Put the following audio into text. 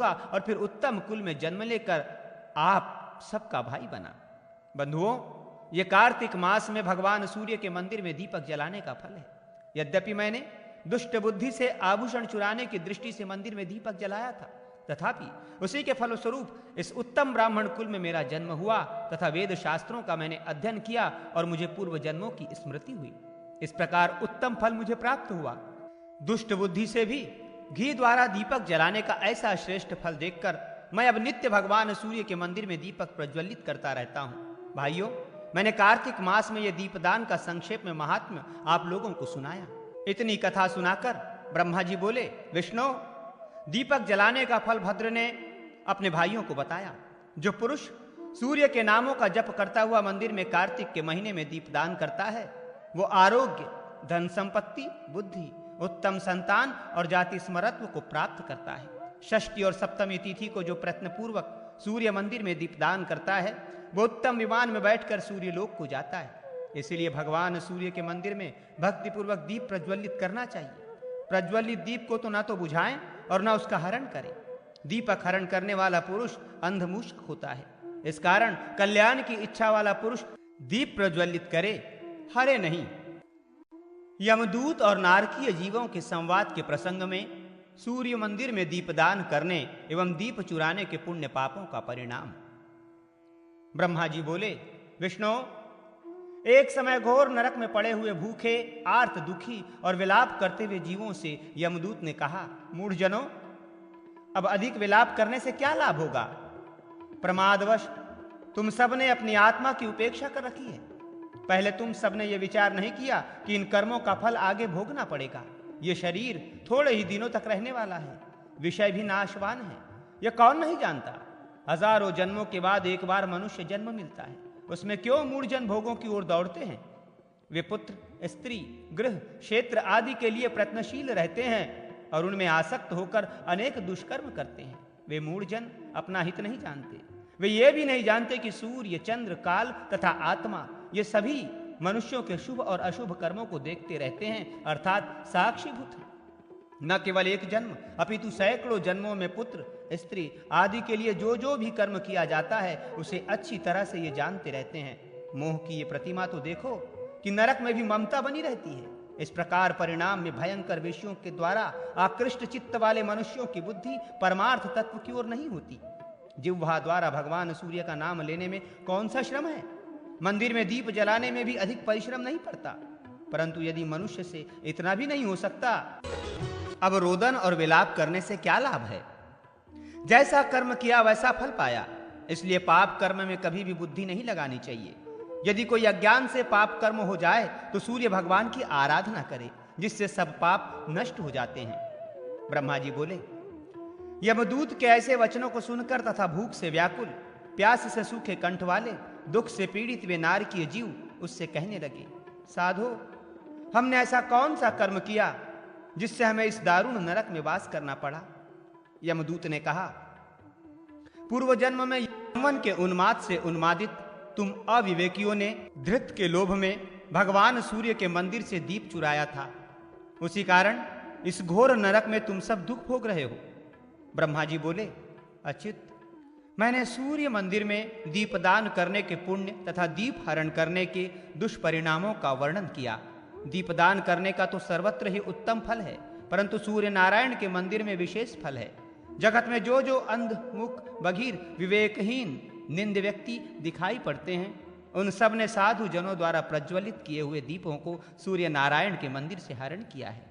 होगा और फिर उत्तम कुल में जन्म लेकर आप सबका भाई बना। बंधुओं, ये कार्तिक मास में भगवान सूर्य के मंदिर में दीपक जलाने का फल है। यद्यपि मैंने दुष्ट बुद्धि से आभूषण चुराने की दृष्टि से मंदिर में दीपक जलाया था, तथापि उसी के फलस्वरूप इस उत्तम ब्राह्मण कुल में मेरा जन्म हुआ तथा वेद शास्त्रों का मैंने अध्ययन किया और मुझे पूर्व जन्मों की स्मृति हुई। इस प्रकार उत्तम फल मुझे प्राप्त हुआ। दुष्ट बुद्धि से भी घी द्वारा दीपक जलाने का ऐसा श्रेष्ठ फल देखकर मैं अब नित्य भगवान सूर्य के मंदिर में दीपक प्रज्वलित करता रहता हूं। भाइयों, मैंने कार्तिक मास में यह दीपदान का संक्षेप में महात्म्य आप लोगों को सुनाया। इतनी कथा सुनाकर ब्रह्मा जी बोले, विष्णु, दीपक जलाने का फल भद्र ने अपने भाइयों को बताया। जो पुरुष सूर्य के नामों का जप करता हुआ मंदिर में कार्तिक के महीने में दीपदान करता है, वो आरोग्य, धन संपत्ति, बुद्धि, उत्तम संतान और जाति स्मरत्व को प्राप्त करता है। षष्ठी और सप्तमी तिथि को जो प्रयत्न पूर्वक सूर्य मंदिर में दीपदान करता है, वो उत्तम विमान में बैठकर सूर्य लोक को जाता है। इसलिए भगवान सूर्य के मंदिर में भक्ति पूर्वक दीप प्रज्वलित करना चाहिए। प्रज्वलित दीप को तो ना तो बुझाएं और ना उसका हरण करें। दीपक हरण करने वाला पुरुष अंधमूषक होता है। इस कारण कल्याण की इच्छा वाला पुरुष दीप प्रज्वलित करे, हरे नहीं। यमदूत और नारकीय जीवों के संवाद के प्रसंग में सूर्य मंदिर में दीपदान करने एवं दीप चुराने के पुण्य पापों का परिणाम। ब्रह्मा जी बोले, विष्णु, एक समय घोर नरक में पड़े हुए भूखे, आर्त, दुखी और विलाप करते हुए जीवों से यमदूत ने कहा, मूढ़जनों, अब अधिक विलाप करने से क्या लाभ होगा? प्रमादवश तुम सबने अपनी आत्मा की उपेक्षा कर रखी है। पहले तुम सबने ये विचार नहीं किया कि इन कर्मों का फल आगे भोगना पड़ेगा। ये शरीर थोड़े ही दिनों तक रहने वाला है, विषय भी नाशवान है। यह कौन नहीं जानता? हजारों जन्मों के बाद एक बार मनुष्य जन्म मिलता है, उसमें क्यों मूढ़जन भोगों की ओर दौड़ते हैं? वे पुत्र, स्त्री, गृह, क्षेत्र आदि के लिए प्रयत्नशील रहते हैं और उनमें आसक्त होकर अनेक दुष्कर्म करते हैं। वे मूढ़जन अपना हित नहीं जानते। वे ये भी नहीं जानते कि सूर्य, चंद्र, काल तथा आत्मा ये सभी मनुष्यों के शुभ और अशुभ कर्मों को देखते रहते हैं, अर्थात साक्षीभूत हैं। न केवल एक जन्म अपितु सैकड़ों जन्मों में पुत्र, स्त्री आदि के लिए जो जो भी कर्म किया जाता है उसे अच्छी तरह से ये जानते रहते हैं। मोह की ये प्रतिमा तो देखो कि नरक में भी ममता बनी रहती है। इस प्रकार परिणाम में भयंकर विषयों के द्वारा आकृष्ट चित्त वाले मनुष्यों की बुद्धि परमार्थ तत्व की ओर नहीं होती। जिह्वा द्वारा भगवान सूर्य का नाम लेने में कौन सा श्रम है? मंदिर में दीप जलाने में भी अधिक परिश्रम नहीं पड़ता। परंतु यदि मनुष्य से इतना भी नहीं हो सकता, अब रोदन और विलाप करने से क्या लाभ है? जैसा कर्म किया वैसा फल पाया। इसलिए पाप कर्म में कभी भी बुद्धि नहीं लगानी चाहिए। यदि कोई अज्ञान से पाप कर्म हो जाए तो सूर्य भगवान की आराधना करे, जिससे सब पाप नष्ट हो जाते हैं। ब्रह्मा जी बोले, यमदूत के ऐसे वचनों को सुनकर तथा भूख से व्याकुल, प्यास से सूखे कंठ वाले, दुख से पीड़ित वे नारकीय जीव उससे कहने लगे, साधो, हमने ऐसा कौन सा कर्म किया जिससे हमें इस दारुण नरक में वास करना पड़ा? यमदूत ने कहा, पूर्व जन्म में यमन के उन्माद से उन्मादित तुम अविवेकियों ने धृत के लोभ में भगवान सूर्य के मंदिर से दीप चुराया था। उसी कारण इस घोर नरक में तुम सब दुख भोग रहे हो। ब्रह्मा जी बोले, अच्युत, मैंने सूर्य मंदिर में दीपदान करने के पुण्य तथा दीप हरण करने के दुष्परिणामों का वर्णन किया। दीपदान करने का तो सर्वत्र ही उत्तम फल है, परंतु सूर्य नारायण के मंदिर में विशेष फल है। जगत में जो जो अंध, मुख, बधिर, विवेकहीन, निंद व्यक्ति दिखाई पड़ते हैं, उन सब ने साधु जनों द्वारा प्रज्वलित किए हुए दीपों को सूर्य नारायण के मंदिर से हरण किया है।